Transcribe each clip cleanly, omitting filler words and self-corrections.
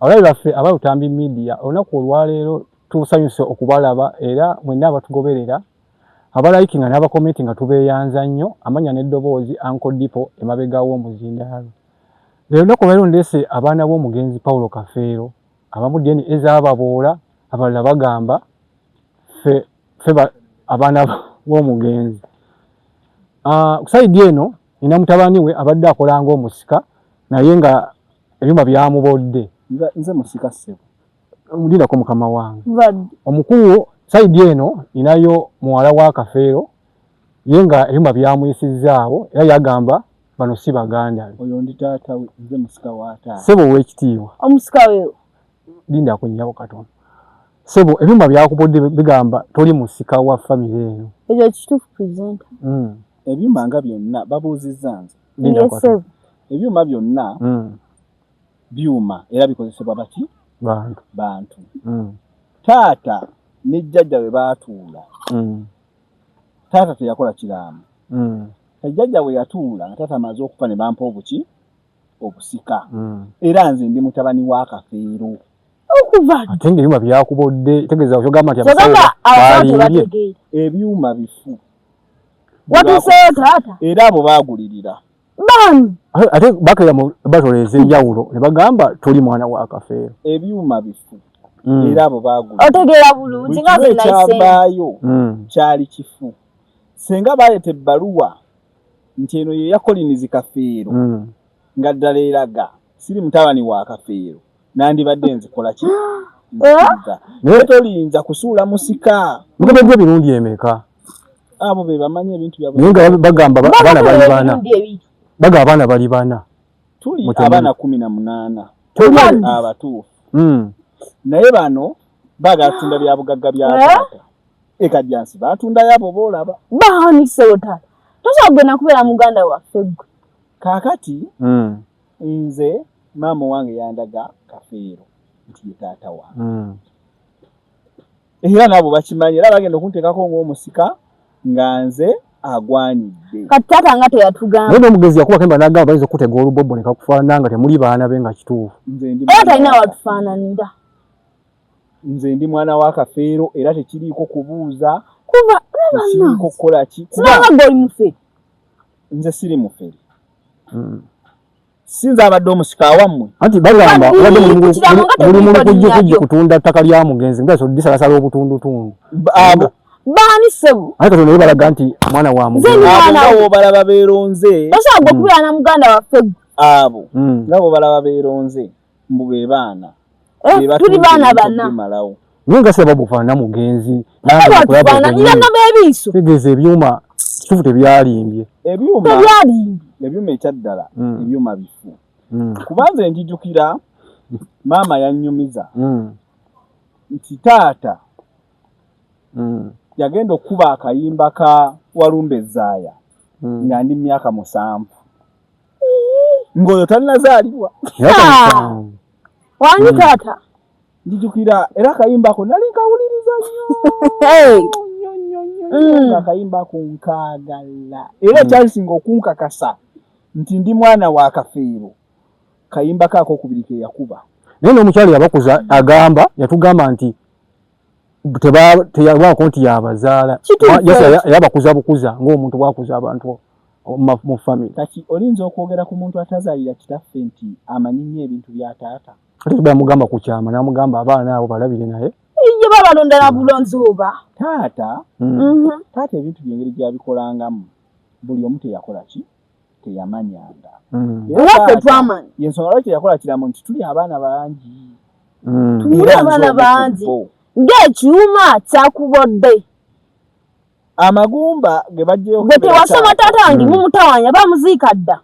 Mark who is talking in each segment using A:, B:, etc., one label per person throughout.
A: abalala baffe abalutambi media olunaku olwaleero tusanyuse okubalaba era mwenna abatugoberera abalikinga n'abakomenti nga tubeeyanza nnyo amanya n'eddoboozi Uncle Dipo emabega w'omuzindaalo. Leero olunaku olwaleero ndeese abaana b'omugenzi Paulo Kafeero abamu dyeni ezababoola abalala bagamba fe abaana b'omugenzi. Kusaidi eno nina mutabani we abadde akola ng'omusika naye nga ebyuma byamubodde.
B: Nze musika sebo.
A: Ndinako mukama wange. Omukulu saidi eno inayo muwala wa Kafeero yenga ebyuma byamuyisizaawo era yagamba bano si baganda.
B: Oyo ndi taata we nze musika wa taata.
A: Sebo w'ekitiibwa.
C: Omusika we.
A: Linda kunyawo katono. Sebo ebyuma byakubodde bigamba toli musika wa family eno.
C: Ekyo kituufu presenter.
B: Ebyuma nga byonna babuuzizza nze.
A: Linda katono.
B: Ebyuma byonna byuma era bikozesebwa baki? Bantu. Taata ne jjajja we baatuula. Taata teyakola kiraamo. Jjajja we yatuula nga taata amaze okufa ne bampa obuki? Obusika. Era nze ndi mutabani wa Kafeero.
C: Okuva
A: ate ng'ebyuma byakubodde tegeeza okugamba nti
C: abasawo
B: ebyuma bifu.
C: Watuseeyo taata?
B: Era abo baagulirira.
C: Bani?
A: Ate bakera mu batole ez'enjawulo ne bagamba toli mwana wa Kafeero.
B: Ebyuma bifu. Era abo baagulirira.
C: Otegeera bulungi nga ze
B: nayiseeyo. Kyali kifu. Senga baleeta ebbaluwa nti eno ye Collins Kafeero nga ddala eraga siri mutabani wa Kafeero nandibadde nzikola ki? Tolinza kusuula musika.
A: Mugabye birundi emeka?
B: Abo be bamanyi ebintu byabwe.
A: Nenga bagamba abaana bali bana. Baga abaana bali bana.
B: Tuli abaana 18.
A: Tuli
B: abatuufu. Naye bano bagatunda bya bugagga bya taata. Ekajjansi batunda yabo boolaba.
C: Bahani sota. Tosobona kubeera muganda waffe gwe.
B: Kaakati nze maama wange yandaga Kafeero nti ye taata wange. Era nabo bakimanyi era bagenda okunteekako ng'omusika nga nze agwanidde.
C: Kati taata nga teyatugamba.
A: Naye omugezi yakuba kemba n'agamba bayinza okuteega olubobbo ne kakufaanana nga temuli baana be nga kituufu.
C: Era talina watufaananira.
B: Nze ndi mwana wa Kafeero era tekiriiko kubuuza.
C: Kuba
B: tekiriiko kukola ki.
C: Kubanga gw'oli mufere.
B: Nze siri mufere. Sinza abadde omusika wammwe.
A: Anti bagamba wadde mulimu kujja kutunda ttaka lya mugenzi nga so disalasala obutundutundu.
B: Abo
C: baani sebo.
A: Ate naye balaga nti mwana wa mugenzi.
B: Abo balaba beeronze.
C: Tosobodde okubeera na muganda waffe gwe.
B: Abo ngabo balaba beeronze mbu be baana.
C: Tuli baana banna.
A: Nenga sebo bufaana mugenzi. Tegeeza ebyuma kituufu tebyalimbye.
B: Ebyuma ekyaddala ebyuma bifu. Kubanze njijukira maama yannyumiza nti taata yagenda okuba akayimba ka Walumbe Zaaya nga ndi myaka 7. Ng'oyo talinazaalibwa.
C: Wani taata?
B: Njijukira era akayimba ako nali nkawuliriza nnyo. Akayimba kunkaagala. Era kyasinga okunkakasa nti ndi mwana wa Kafeero. Kayimba kaako okubiri ke yakuba.
A: Naye n'omukyala yabakuza agamba yatugamba nti teyabako nti yabazaala. Yabakuza bukuza ng'omuntu bwakuza abantu mu family.
B: Kati olinza okwogera ku muntu atazaalira kitaffe nti amanyi nnyo ebintu bya taata.
A: Ate bamugamba ku kyama n'amugamba abaana abo balabire naye.
C: Ye babalonda na bulonzi oba.
B: Taata ebintu byengeri gyabikolangamu buli omu teyakola ki? Teyamanyanga.
C: Waffe twamanyi.
B: Yensonga lwaki yakola kiramu nti tuli abaana bangi.
C: Tuli abaana bangi. Ng'ekyuma kyakubodde.
B: Amagumba ge bajjeyo
C: gwe tewasoma taata wange mumutawanya bamuziika dda.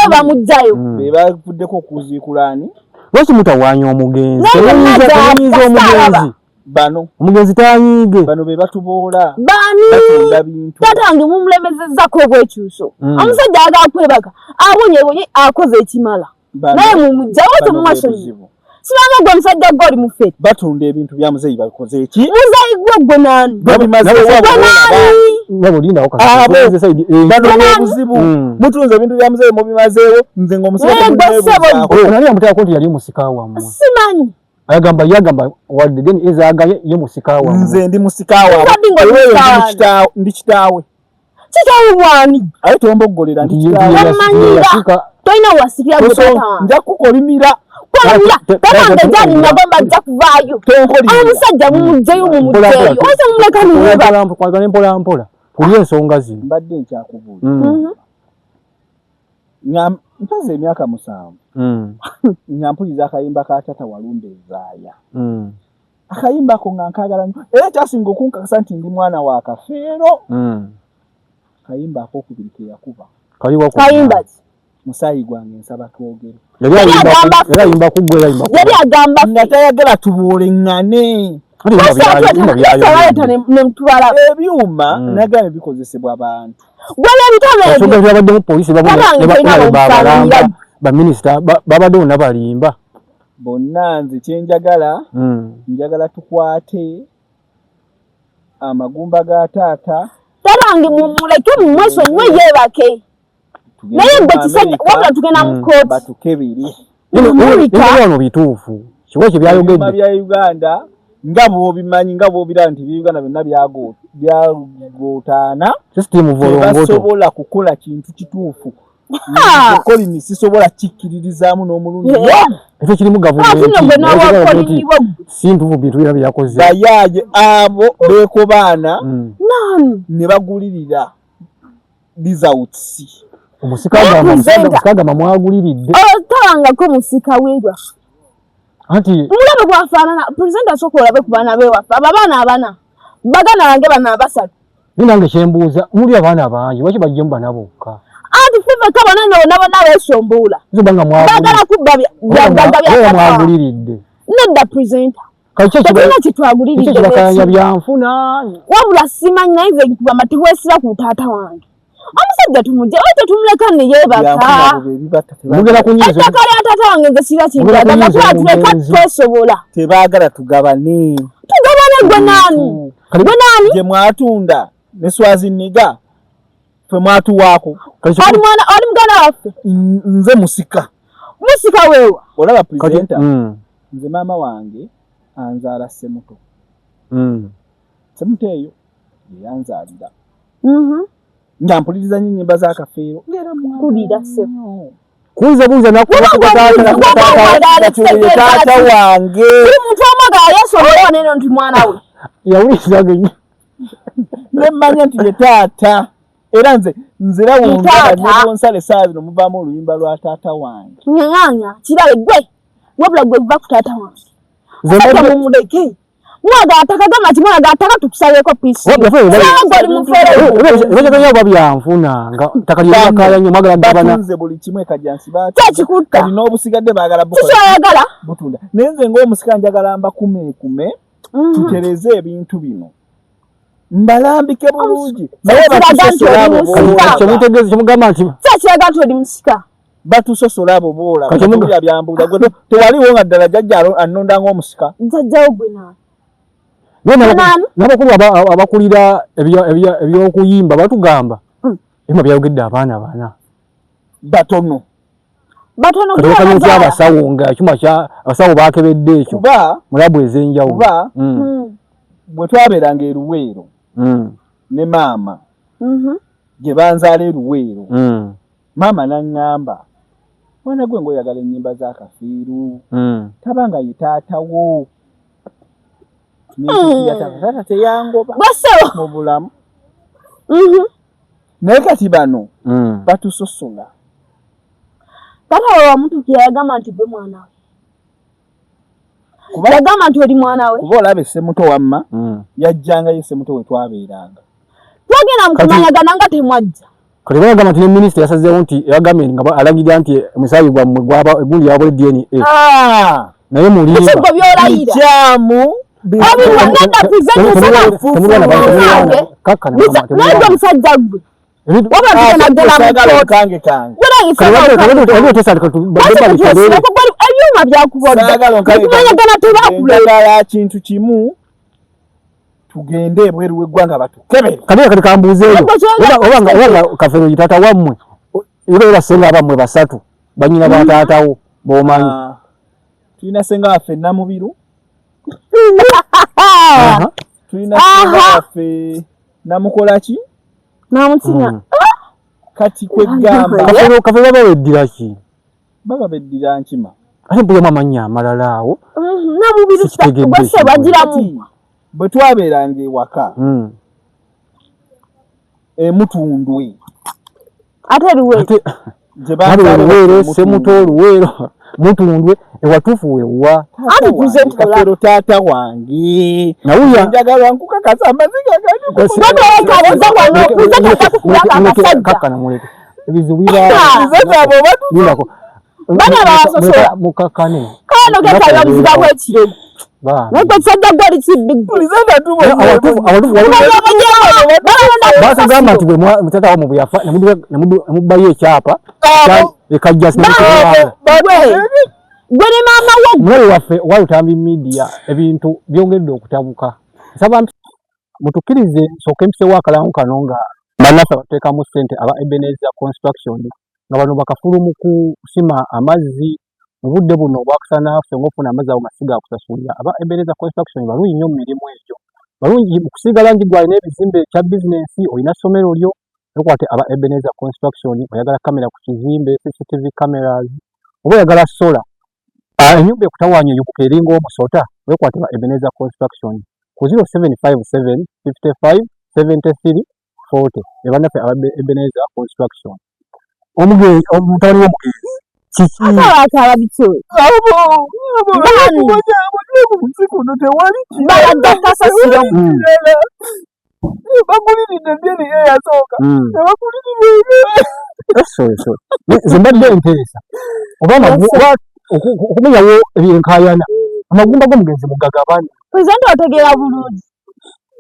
C: Bamugjayo.
B: Be bavuddeko okuziikulaani.
A: Lwaki mutawanya omugenzi? Temuyiza omugenzi.
B: Bano.
A: Omugenzi taanyiige.
B: Bano be batuboola.
C: Bani. Taata wange mumulemezezzako obwekyuso. Omusajja agakwebaka. Abonye akoze ekimala. Naye mumugjayo temumashonyi. Sibanga gwe musajja goli muffe.
B: Batunda ebintu bya muzeyi babikoze eki?
C: Muzeyi gwe nani?
B: Babimaze
A: nabo linda
B: okasa. Bano obuzibu. Mutunze ebintu bya muzeyi mubimazeewo nze ng'omusajja
A: nali amutera konti yali musika wammwe.
C: Simanyi.
A: Yagamba wadde then ezagaye ye musika wammwe.
B: Nze ndi musika wammwe. Ndi kitaawe.
C: Kitaawe bwani?
B: Aye tomboggolera ndi kitaawe.
C: Toyina wasikira gwe tata.
B: Nja kukolimira.
C: Tata jani nagomba nja kuvaayo. Omusajja mumujeyo mumujeyo. Ose muleka niweba.
A: Kwagala mpola. Kuli ensonga zino.
B: Mbadde nkyakubuuza. Mpaze emyaka 7. Nyampuliza akayimba ka Tata Walumbe Zaaya. Akayimba ko nga nkagala nnyo. Era kyasinga okunkakasa nti ndi mwana wa Kafeero. Akayimba ak'okubiri ke yakuba.
C: Kayimba ki?
B: Musayi gwange nsaba twogere.
A: Yali ayimba kuggwe
C: yali agamba
B: nga tayagala tubuulengane. Ebyuma nagala bikozesebwa abantu.
A: Babaddemu poliisi baminisita babaddewo nabalimba.
B: Bonna nze kyenjagala njagala tukwate amagumba ga taata.
C: Tabange muleke mumweso nywe yebake. Naye gwe kisajja wabula tugenda mu kooti.
B: Batukebiri.
A: Bino bituufu. Kiwa kye byayogedde.
B: Bya Uganda nga bw'obimanyi nga bw'obira nti Uganda byonna byagotaana.
A: System volongoto.
B: Basobola kukola kintu kituufu. Kolini sisobola kikkiririzaamu n'omulundi.
A: Ekyo kirimu gavumenti. Sintuufu bintu bira byakoze.
B: Bayaaye abo beeko baana ne bagulirira results.
A: Omusika mwaguliride.
C: Tawangako musika weerwa.
A: Anti
C: mulabe gwafaanana presenter asooka olabe ku baana beewaffe abaana abana bagana bange bana abasatu.
A: Ninange kyembuuza muli abaana bangi lwaki bajjemu bana bokka?
C: Anti ffe kabana nabo beesombuula.
A: Zibanga
C: bagala kubba
A: mwaguliride.
C: Nedda presenter. Tekina kitwaguliridde.
A: Kibakanya byanfuna.
C: Wabula simanyi naye nze nkubamba teweesira ku taata wange. Omusajja tumujje oyo tumuleka ne yeebaka.
A: Mugera kunyiza.
C: Ettaka lya taata wange nze sira kinjagala twatuleka twesobola.
B: Tebaagala tugabane.
C: Tugabane gwe naani? Gwe naani?
B: Gye mwatunda ne Swaziniga ffe mwatuwaako.
C: Ali muganda waffe.
B: Nze musika.
C: Musika weewa.
B: Olaba presenter. Nze maama wange anzaala Semuto. Semuto eyo yanzaalira. Nga mpuliriza nnyimba za Kafeero.
C: Kubira sebo.
A: Kuiza nakuba
B: taata wange.
C: Omuntu omagala yasobola neno nti mwana we.
A: Yawuliriza genyi.
B: Nemmanya nti ye taata. Era nzira wunda n'onsale saazi nomuvaamu oluyimba lwa taata wange.
C: Nyang'anya kirabe gwe. Wabula gwe kuva ku taata wange. Sasa mumuleke. Mwaga atakagamba ati mwaga ataka tukusabeko peace.
A: Ebyo byanfuna nga takaliya kaya nnyo mwagala gavana.
B: Batunze buli kimwe kajjansi baatu. Kali n'obusigadde baagala
C: bukola.
B: Butunda. Nenze ng'omusika njagala mbakume tutereze ebintu bino. Mbalambike bulungi. Naye
A: bakimutegeeza kimugamba nti
C: kiraga nti oli musika.
B: Batusosola abo boola. Katulya byambuza gwe tewaliwo nga ddala jjajja annonda ng'omusika.
C: Jjajjawo gwe naani?
A: N'abakulu abakulira ebyokuyimba batugamba ebyo byayogedde abaana bana
B: batono
A: katono abasawo nga ekyuma kya abasawo baakebedde ekyo mulabu ez'enjawulo
B: bwe twabeeranga eruweero ne maama gye banzaala eruweero maama n'aŋŋamba mwana gwe ng'oyagala ennyimba za Kafeero tabanga ye taatawo taata teyangoba mu bulamu naye kati bano batusosola.
C: Taata we wamutuukira yagamba nti gwe mwana we. Yagamba nti oli mwana we.
B: Kuba olaba Semuto wamma yajjanga ye Semuto we twabeeranga.
C: Twagenda mu kumanyagana nga temwajja.
A: Kati bagamba nti ne minisita yasazeewo nti yagambye nga alagirira nti omusaayi gwammwe gwaba egundi yabula DNA. Naye mulimba.
C: Ekigwo by'olayira.
B: Ekyamu
C: musajja gwe. waba tena
B: kange
C: wala
A: tesali
C: abyuma byakubodda kumanya gana
B: tebakula kintu kimu tugende ebweru w'eggwanga batukebere
A: kati kambuuzeeyo obanga Kafeero yitata wammwe era senga abamwe basatu banyina bataatawo b'omanyi
B: tulina senga waffe Namubiru tulina senga waffe Namukolaki
C: Namutsinya
B: kati kwegamba
A: Kafeero babaweddira ki
B: baba beddira nkima
A: ate mbuyamu amannya amalala awo
C: Namubiru bwese bagiramu
B: bwe twabeeranga ewaka Mutundwe
C: ate luwe
A: Luweero Semuto Luweero Mutundwe ewatuufu wewa
C: ate kuze
B: Kafeero taata wange
A: nawuya
B: njagala nkukakasa amaziga
A: kakana muleke ebizibu mukakane
C: kano getaga biziga bwekiro Nako sadda goli kibbi
B: kulizana tubo
A: batugamba nti mutata wamu byafa nemubayo ekyapa ekajja
C: gwe ne maama wo
A: mwe waffe Walutambi Media ebintu byongedde okutabuka nsaba mutukirize nsooke mpisewo akalamu kano nga bannaffe bateekamu ssente aba Ebenezer Construction nga bano bakafulu mu kusima amazzi mu budde buno obwakasana ffe ng'ofuna amazzi ago masiga akusasulira aba Ebenezer Construction balungi nnyo mu mirimu egyo balungi mu kusiiga langi gwalina ebizimbe ekya bizinensi olina ssomero lyo ekwate aba Ebenezer Construction oyagala kamera ku kizimbe CCTV cameras oba oyagala sola enyumba ekutawaanya eyubuka eringa omusota wekwate aba Ebenezer Construction ku 0757 55 73 40 ebannaffe aba Ebenezer Construction omutawali w'omugenzi
C: akala bityo
B: kuno tewali
C: baladakasasiro
B: bakuliride byeri eyasooka tebakuliride
A: zimbadde enteesa oba okumenyawo ebyenkayana amagumba g'omugenzi mugagabane
C: pulezidenti otegeera bulungi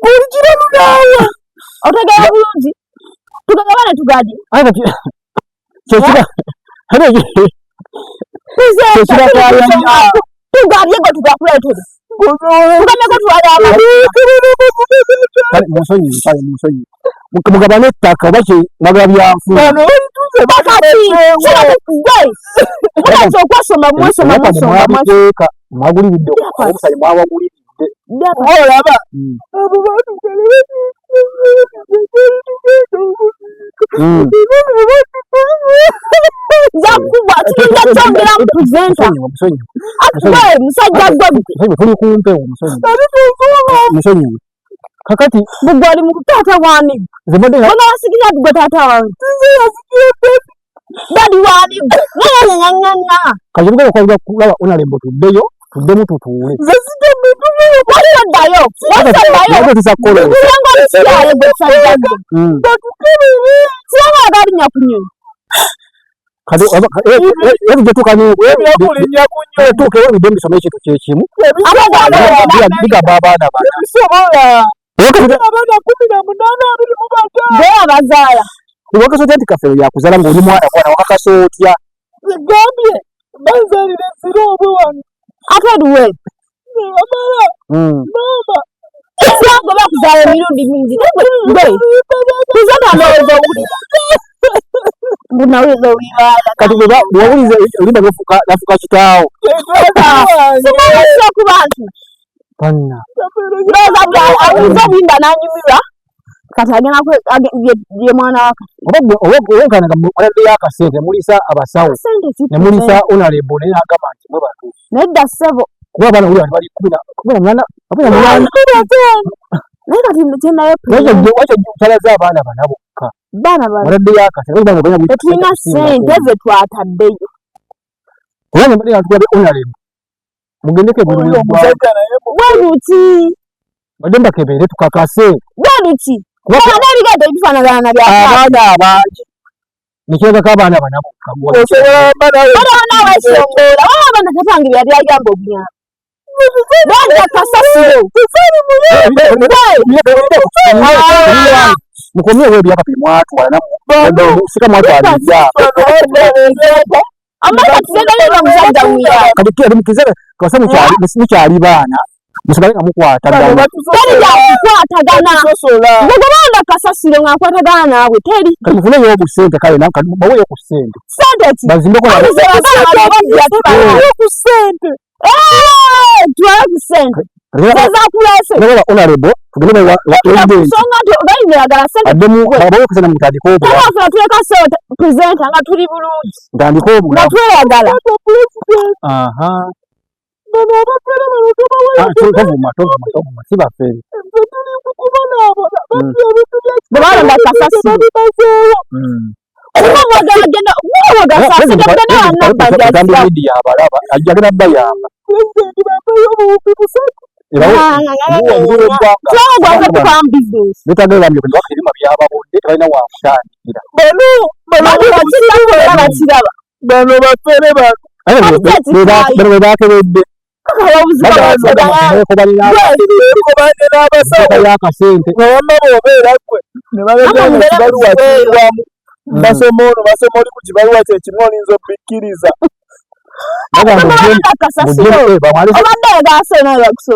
C: bulikira lunaawe otegeera bulungi tugagabane tugadi tugabye gwe tugakuleetere tugameko twalaba
A: musonyi mugabane ettaka oba kyemagala byanfuna
C: mugazi okwasoma mwesomamwabiteeka
A: mwaguliridde obusali mwawaguliridde
B: olaba abo
C: zakubwa kiringa kyongera mu purezenta atuwe musajja gwe
A: tuli kumpe musonyi kakati
C: bugwali mu taata wani bona wasigina gwe taata wange dadi wani nganyanyanyanya
A: kajibugala kwa kulaba onalembo tuddeyo tuddemu tutuule
C: waliwaddayo
A: tusakola
C: kulanga lukiyaye gwe sajja gwe siranga agalinya ku nnyonyi
A: kade tukewo ebidde mbisome ekintu kyekimu bigamba abaana
C: abazaala
A: wakasootya nti Kafeero yakuzaala ng'oli mwana kwana wakakasootya
B: egambye bazaalira ziro obwe wano
C: ate duwe
B: amala mama
C: ekirango bakuzaala emirundi mingi tuzanalowooza owulira bunaweza owibaala
A: kati bwewawuliza olinda nafuka kitaawo
C: simawasa ku bantu
A: panna
C: awuliza obuyinda n'anyumirwa kati agenda ye mwana waka
A: owenkanaga muladde y'akasente mulisa abasawo ne mulisa onalebo naye agamba nti mwe batuufu
C: nedda ssebo
A: kuba abaana wuli bali 18
C: naye kati kyenayo
A: wakyajjukalaza abaana bana bokka
C: baana
A: muladde y'akasente
C: tetulina ssente ze twataddeyo
A: kubanga mbadde natugulabe onalebo mugendeko
C: bweruti
A: badde mbakebeere tukakase
C: bweruti kubanga ebigenda ebifaanagana na
A: abaana abangi nekiragako abaana bana bokka
C: nawesongola abaana tatange yali agamba obuyambi banja kasasiro
A: mukomye wewe byapa bimwatu wala namu sika mwatu alija
C: amaka tuzegale bamusajja wiya
A: kadiki ali mukizere kwasamu cyali mucyali bana musigale ngamukwata
C: teri yakukwatagana ngogobanda kasasiro ngakwatagana nawe teri
A: kamufune yo busente kale nanka bawe yo kusente
C: sente ki
A: bazimbe ko
C: yo kusente tuwa kusente kaza kulase
A: nabala honorable tugende wa
C: songa nti obayingira gala sente
A: ademu bawe kusana mutandiko obwo
C: kafa tuleka so presenter nga tuli bulungi
A: ndandiko obwo
C: nga tweyagala
A: aha tuvuma sibafere
C: bwebalonda kasasiro
A: ajagala bayamba netageramye ebirima byababudde tebalina wakutandikira
B: bano bafere
A: bano bebakebedde yakasente
B: obeera gwe nebabaluwa kiwamu basoma ono basoma oli ku kibaluwa kyekimu olinza obikkiriza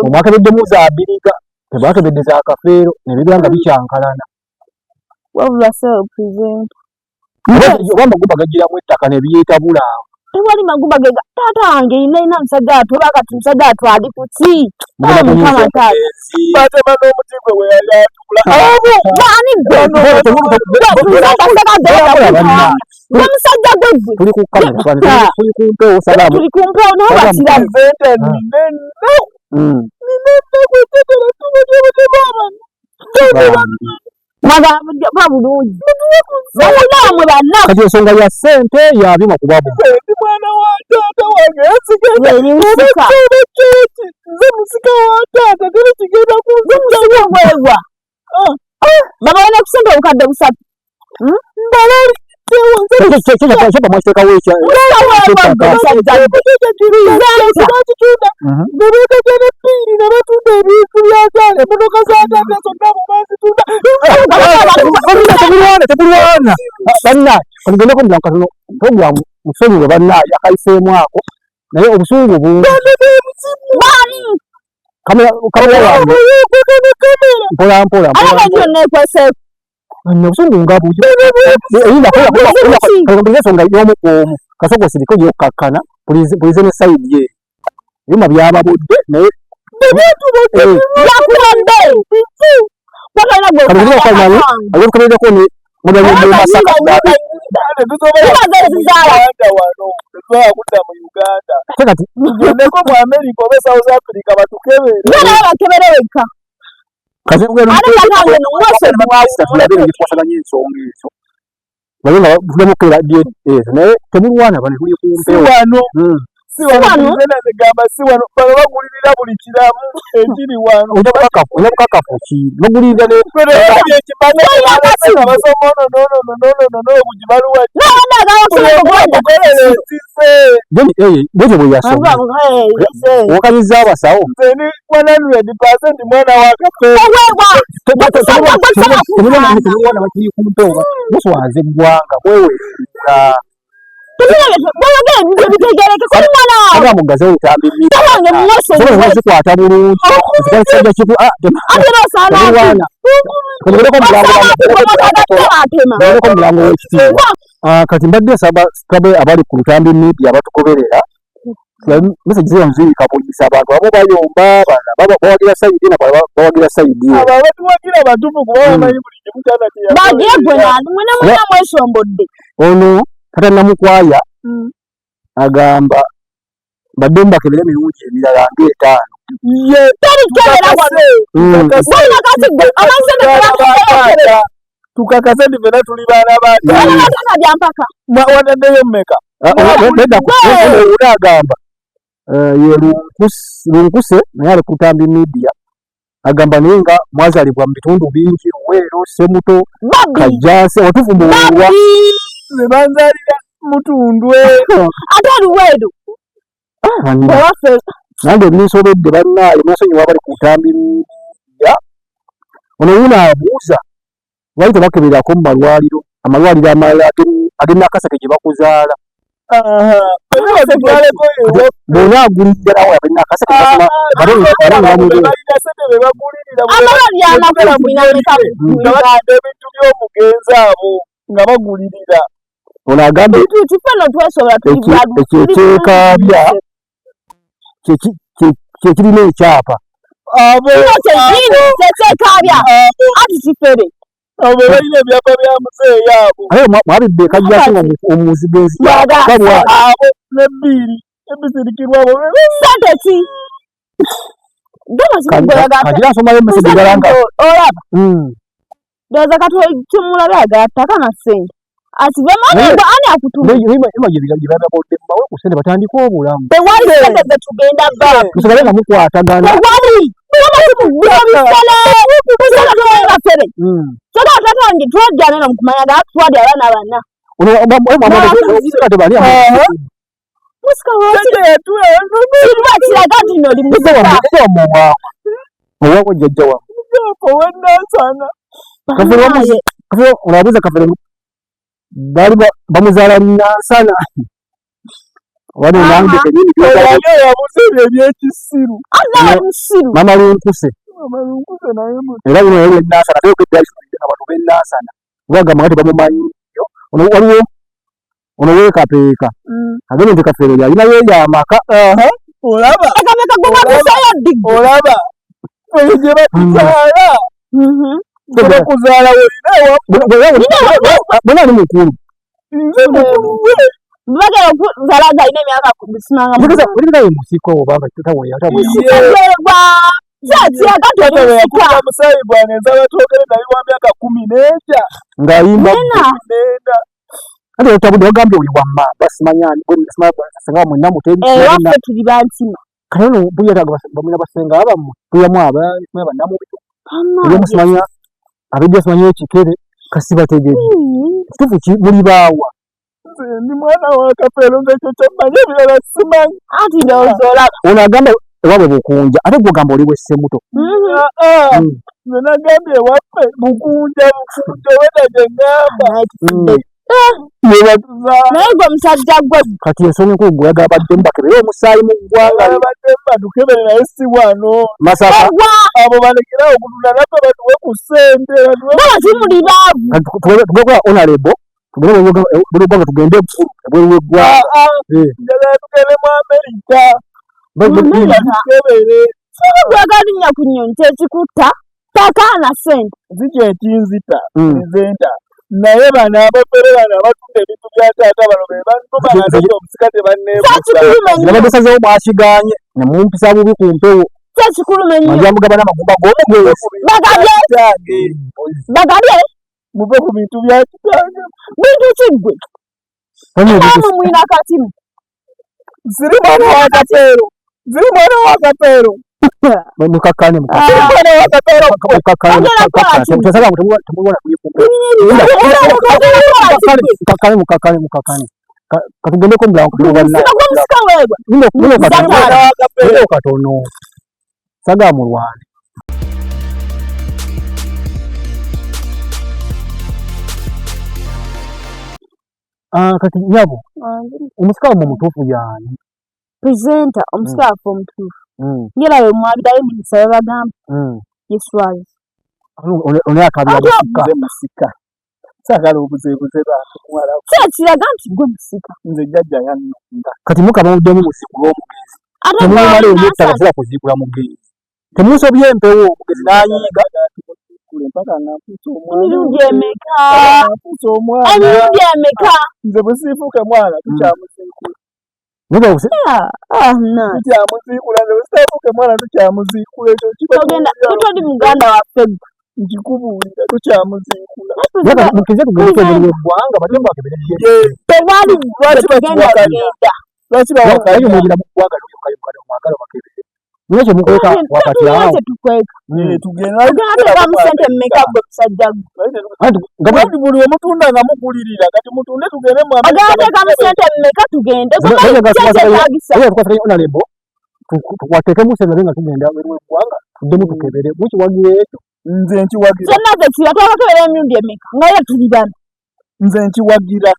A: omwakebeddemu zabiriga tebakebedde za kafeero nebibira nga bikyankalana oba magumba gagiramu ettaka nebyetabula awo
C: tewali magumba gega taata wange ina musajja atuba kati musajja atwali kuki
B: batema n'omuti gwe weyali atula
C: bani omusajja gwe
A: tuli ku kamera tuli ku mpewo salaamu
C: tuli ku mpewo naye bakirabe babulungi bamunaamwe banna
A: kati ensonga ya ssente yabyuma kubabo
B: mwana wa taata wange yasigenda nze musika wa taata teri kigenda
C: kunzibwebwa babaona kusente obukadde busatu mbalali
A: mwakiteekawo
B: nebetegera epiiri nebatunda ebintu byazale emotoka zataata zonna bobazitunda
A: tebulwana banna omugendeko mulankasono programu musonyiwe banna yakayiseemu ako naye obusungu bungi kamera wange mpolampola obusungu nga buensonga y'omukuomu kasoko siriko gyokakkana pulize ne sayidi ye ebyuma byababudde naye ayokukeberako ne mumasaka
B: kudda mu Uganda tugendeko mu America oba South Africa batukebere
C: wekka
A: tulabire ensonga ezo naye nga bafudemukera DNA naye temulwana bane tuli ku mpewo
B: si wano gamba si wano bano bagulirira buli kiramu ekiri wano
A: onyabukakafu ki bagulirira bwetyo bwe yasoma wakaliza abasawo
B: 100% mwana
A: temulwana bakiri ku mpewo muswaze eggwanga mweweerera mugaze zikwata bulungi mulango w'ekitiibwa kati mbadde sabe abali ku Lutambi Media batugoberera meseji zino nzirika poliisi abantu abo bayomba bawagira sayidi nabalala bawagira sayidi
B: batuwagira batufu kuba bamanyi buli kimu
C: bagira gwe nani mwena mwesombodde
A: ono kata namukwaya agamba badde mbakebera emirundi emirala nga 5
B: tukakase ndivena tuli baana wataddeyo mmeka
A: agamba ye lunkuse naye ali ku Lutambi Media agamba naye nga mwazalibwa mu bitundu bingi Luweero, Semuto, Kajjansi watuvumbuulwa
B: nebanzalira Mutundwe
C: ate Luweero
A: nange nisobedde bannaaye mwasonyiwa bali ku Lutambi Media ono wuno abuuza Lwaki tebakebera ko mu malwaliro amalala agenakaseke gye bakuzaala bona agulira awo agenakaseke
B: ebintu by'omugenzi abo nga bagulirira
A: ono agambye ekyekaabya kyekirina ekyapa abo balina ebyapa bya muzeeyi abo mwabidde kajjako omuzigenzi abo nebbiiri ebisirikirwa abo
C: sente ki
A: kagira asomayo emesege galanga
C: olaba ndoza katwekimulabe agattaka na ssente ati bemagwa ani akutumaimagyebyababodde mubawe ku ssente batandika obulamu tewali sente zetugenda baba
A: musigale nga mukwatagana
C: tewali Tatatangi twajjana na mukumanya ga twadi abana bana. Musika wote silwa kiragati no limusika.
A: Owa jajja wa.
B: Wenda sana.
A: Kafiro unabuza kafiro. Bali bamuzaala nasana. Wano nange kenini
B: yabuze ebyekisiru.
C: Ana musiru.
A: Mama lunkuse. Era bino yali nasana naye okuddayo abantu b'enasana bagamba nga tebamumanyi waliwo ono weekapeeka agende nti kafeero yalinayo yamaka
B: olaba eyo gye bakuzaala gye bakuzaala
A: bwena ali mukulu
B: nze mukulu we
C: bagala okuzaala galina emyaka
A: kuligayo musiko obanga
C: tutaweyatabwa
B: musayibwaneza batokere naye wa myaka 10
A: ng'ayimba ate otabudde wagambye oli wamma basimanyani senga mwenna
C: waffe tuli bantima
A: kale no buyataga bamwina basenga abammwe tuyamu abamwe bannamubito ebyo musimanya abejja simanya ekikere kasi bategedde kituufu ki muli baawa
B: ndi mwana wa Kafeero ng'ekyo kyammanyi ebirala simanyi
C: anti ndowooza olaba
A: ono agamba ewabwe bukunja ate gwogamba oli bwessemuto
B: nze nagambye ewaffe bukunja weda gye ngamba
C: naye gwe musajja gwe
A: kati ensonga enkulu gwe yagabadde mubakebere omusaayi mu ggwanga
B: abadde batukebere naye si wano
A: masaka
B: abo balekera okutunda naffe batuwe ku ssente
C: baba timuli baavu
A: tugekola onalebo tugende buli ggwanga tugende ebweru w'eggwanga
B: njagala tugende mu Amerika batukebere
C: gwegalinya ku nnyonyi kyekikutta taka na ssente
B: zikyo ekinzita prezenta naye bano abafere bano abatunda ebintu bya taata bano be bantu omusika tebanneebuusabasazewo mwakiganye
A: ne mumpisa bubi ku mpewo
C: kyekikulume nnyo
A: ajamugaba n'amagumba g'omugezi
C: bagabye
B: muve ku bintu bya kitange
C: bintu kiggwe namwe mwina katimu
B: ziri mwana wa Kafeero ziri mwana wa Kafeero
A: mukakkane mukakkane katugendeko mulango katono saga mulwane kati nyabo omusika mu mutuufu yaani
C: presenta omusika afo omutuufu ngera we mwabirayo minisita babagamba yeswazi
A: oli akabya
B: musika sagala obuzeebuze bantu mwala
C: kiraga nti gwe musika
B: nze jjajja yannonda
A: kati mukabamuddemu musikula omugezi temumala enyetta kasira kuziikula mugezi temusobye empewo omugezi n'anyiiga
C: emirundi emeka
B: nze bwesiifuuke mwana tukyamuziikula tukyamuziikula nze bwesiifuuke mwana tukyamuziikula ekyo
C: kitoli muganda waffe
B: nkikubuulira tukyamuziikula
A: mukize tugendeko ebiri eggwanga bate mbakebereye
C: tewali tugenda kugenda
B: lwaki bawakalimugira
A: mu ggwanga mwagala bakebere niyo kyemukweka wakati awo
C: tugendateeka mu sente mmeka gwe musajja
B: gwe buli omutunda nga mugulirira kati mutunde tugende
C: ogendateeka mu sente mmeka tugende
A: onalebo tukwateekemu sente nga tugenda weru eggwanga tuddemu tukebere mukiwagira ekyo
B: nze nkiwagira
C: zonna ze kiba twabakebera emirundi emeka nga era tuli bana
B: nze nkiwagira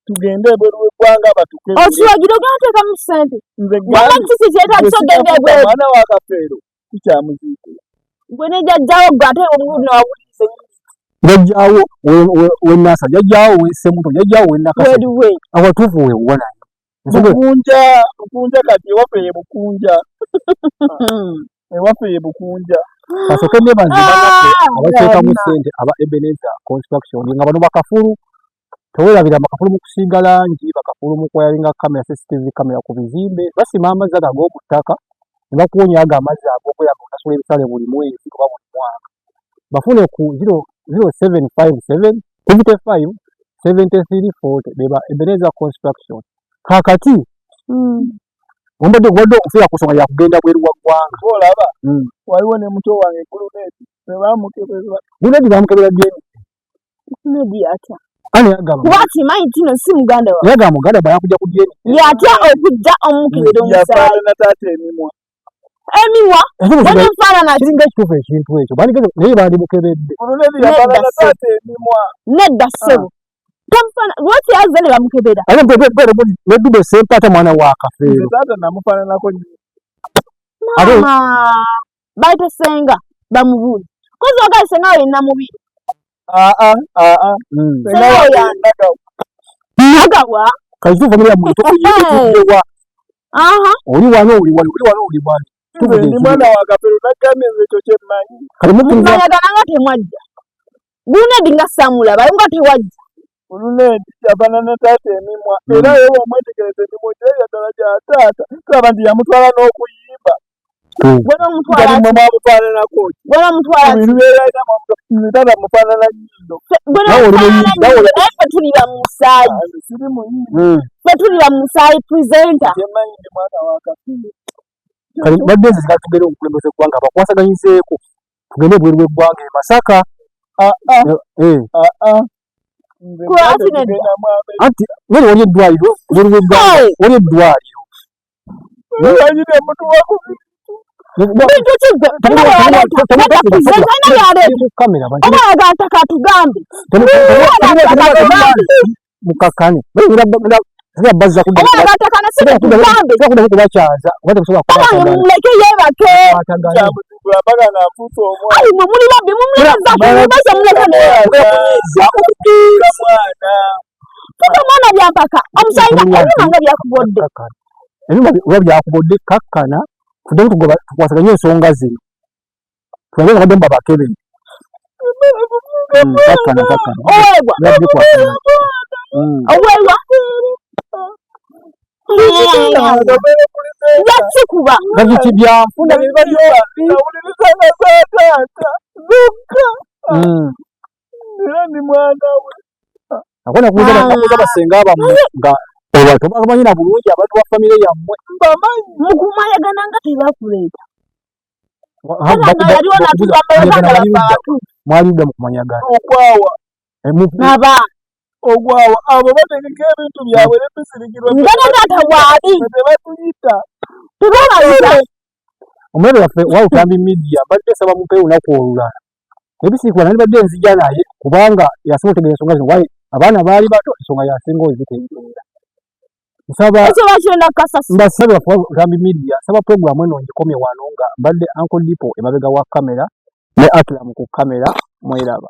B: tugende ebweru w'eggwanga batukebere
C: okiwagira ogenda teekamu ssente
B: nze
C: gamba kisi kyetagisa ogenda ebweru
B: mwana wa Kafeero tukyamuziikira
C: gwe ne jjajjaawo gwe ate omurundi nawabulirize
A: jjajjaawo w'ennaasa jjajjaawo w'essemuto jjajjaawo w'ennakasa
C: weruwe
A: awatuufu weewona
B: bukunja kati ewaffe ye bukunja ewaffe ye bukunja
A: kasooke nebaze banaffe abateekamu ssente aba Ebenezer Construction nga bano bakafulu tewerabira bakafulu mu kusiiga langi bakafulu mu kweyalinga kamera CCTV kamera ku bizimbe basima amazzi ago ag'oku ttaka ne bakuwonya ago amazzi ag'okweyaga otasula ebisale buli mwezi kuba buli mwaka bafune ku 0757 55 7340 beba Ebenezer Construction kakati ombadde gwadde okufira ku nsonga yakugenda bweru wa ggwanga
B: olaba waliwo ne muto wange Guluneti tebamukebera
A: Guluneti bamukebera ddeni
C: mediata
A: ani yagamba
C: kubati manyi tino si muganda wa
A: yagamba muganda bayakujja ku ddeni
C: yatya okujja omukebera omusaayi
B: na taata emimwa
C: wene nfaanana
A: kiringa ekituufu ekintu ekyo bandigeze naye bandimukebedde
B: Guluneti yafaanana na taata emimwa
C: nedda ssebo lwaki yazze ne bamukebera
A: ate nedduba esempata mwana wa Kafeero
B: taata namufaananako
C: mama bayita senga bamubuuze kozi ogali senga we namubiri nagawa
A: kakituufu mira muntu okuyiwa oli wano oli wano oli wano
B: ndi mwana wa Kafeero nagamye nze ekyo kyemmanyi
C: mumanyagana nga temwajja Guluneti nga samulaba nga tewajja
B: Guluneti yafaanana taata emimwa era yewe omwetegereza emimwa gyeyagala gya taata tulaba nti yamutwala n'okuyimba mwamufaananako bintu byeyalinamu taata mufaanana nnyindo
C: ffe tuli bamusaayi
B: siri muyindo
C: ffe tuli bamusaayi presenta
B: kyemmanyi ndi mwana wa Kafeero
A: kale badde nzira tugere omukulembeze gwanga bakwasaganyizeeko tugende ebweru w'eggwanga e Masaka anti nene wali eddwaliro ebweru w'eggwanga wali eddwaliro
B: yayine mutuwa ku
C: obayagataka tugambe
A: mukakane bazza
C: obayagataka nasitugambe
A: kubakyaza
C: muleke yebake
B: mpaka nafuusa omwana
C: ayi mwe muli babbi mumuleza kumubasa mulekane fuka mwana byampaka omusajja ebima nga byakubodde
A: ebima oba byakubodde kakkana tudemu tukwasaganye ensonga zino tulabe nga badde mubabakebe kakkana
C: oweebwa oweebwa yakikuba
A: gakiki byanfuna
B: nawulirizanga za taata zokka era ndi mwana we
A: akona kuuza basenga bammwe nga tobamanyina bulungi abantu ba famire yammwe
B: bamanyi
C: mukumayagana nga tebakuleeta
A: mwalidde mu kumanyagana
B: okwawa
C: naba
B: ogwawa abo bategeka ebintu byabwe nebisirikirwa
C: nga ne taata bwali
B: tebatuyita
C: tebabalira
A: omulebe waffe wawutambi media badde saba mupe olunaku olulala ebisirikirwa nali badde nzija naye kubanga yasobola otegera ensonga zino waye abaana baali bato ensonga yasinga ozitegeera mbasabye waffe wawutambi media saba puroguramu eno ngikomye wano nga mbadde Uncle Dipo emabega wa kamera ne Atlam ku kamera mweraba